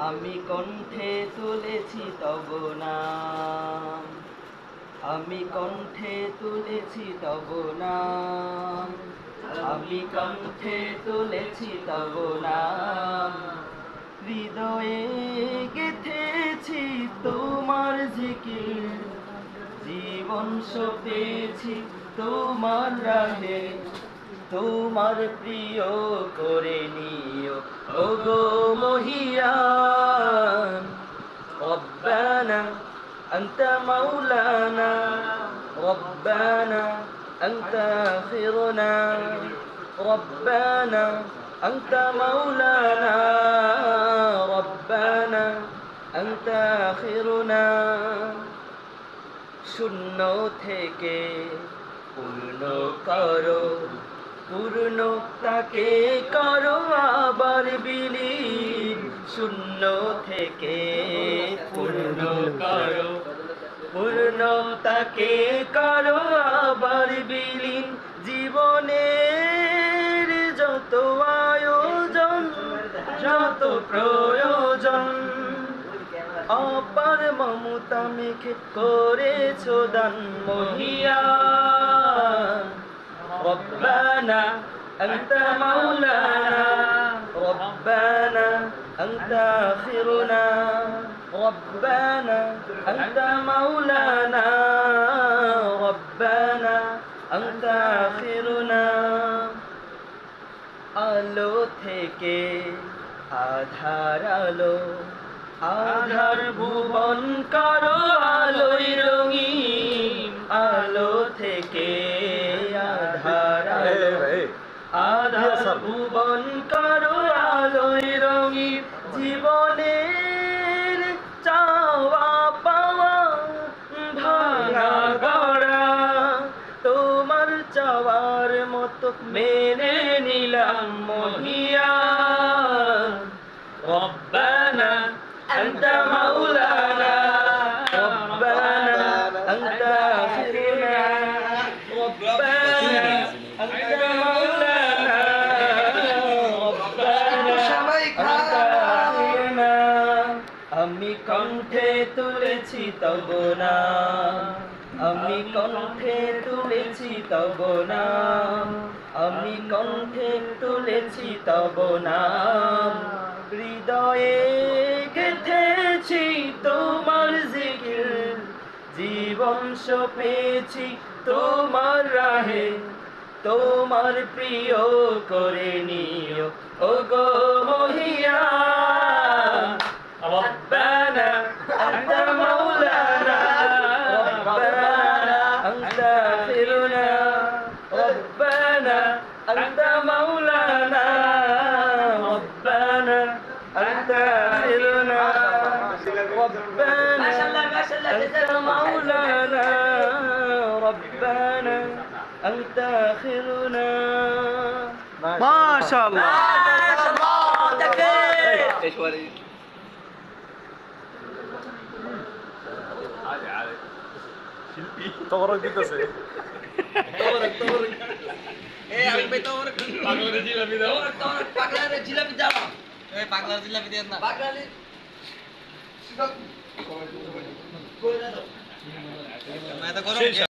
আমি কণ্ঠে তুলেছি তব নাম, আমি কণ্ঠে তুলেছি তব নাম, আমি কণ্ঠে তুলেছি তব নাম। হৃদয়ে গেঁথেছি তোমার জিকির, জীবন সপেছি তোমার রাহে। তোমার প্রিয় করে নিও ওগো মহিয়ান। রব্বানা আনতা মাওলানা, রব্বানা আনতা আখিরুনা, রব্বানা আনতা মাওলানা, রব্বানা আনতা আখিরুনা। শূন্য থেকে পূর্ণ করো, পূর্ণতাকে করো আবার বিলীন। শূন্য থেকে পূর্ণ করো, পূর্ণতাকে করো আবার বিলীন। জীবনের যত আয়োজন, যত প্রয়োজন, অপার মমতা মেখে করেছো দান মহিয়ান। রব্বানা আনতা মাওলানা, রব্বানা আনতা আখিরুনা, রব্বানা আনতা মাওলানা, রব্বানা আনতা আখিরুনা। আলো থেকে আধার আলো, আধার ভুবন করো আলোয় রঙিন। আলো থেকে আধার আলো, আধার ভুবন করো আলোয় রঙিন। জীবনের চাওয়া পাওয়া ভাঙা গড়া, তোমার চাওয়ার মতো মেনে নিলাম মহিয়ান। রব্বানা আনতা মাওলানা, রব্বানা আনতা আখিরুনা, রব্বানা আনতা মাওলানা, রব্বানা আনতা আখিরুনা। আমি কণ্ঠে তুলেছি তব নাম, আমি কণ্ঠে তুলেছি তব নাম, আমি কণ্ঠে তুলেছি তব নাম। হৃদয়ে গেঁথেছি তোমার জিকির, জীবন সপেছি তোমার রাহে। তোমার প্রিয় করে নিও ওগো মহিয়ান। রব্বানা আনতা মাওলানা, রব্বানা আনতা আখিরুনা, রব্বানা আনতা মাওলানা, রব্বানা আনতা আখিরুনা, রব্বানা আনতা মাওলানা, রব্বানা আনতা আখিরুনা। মাশাআল্লাহ, মাশাআল্লাহ। তাকবীর। তবরক দিতেছে। তবরক তবরক। এই আমি ভাই তবরক পাগলারে জিলাপি দাও। তবরক পাগলারে জিলাপি দাও। এই পাগলার জিলাপি দেন না। পাগলারে मैं तो करो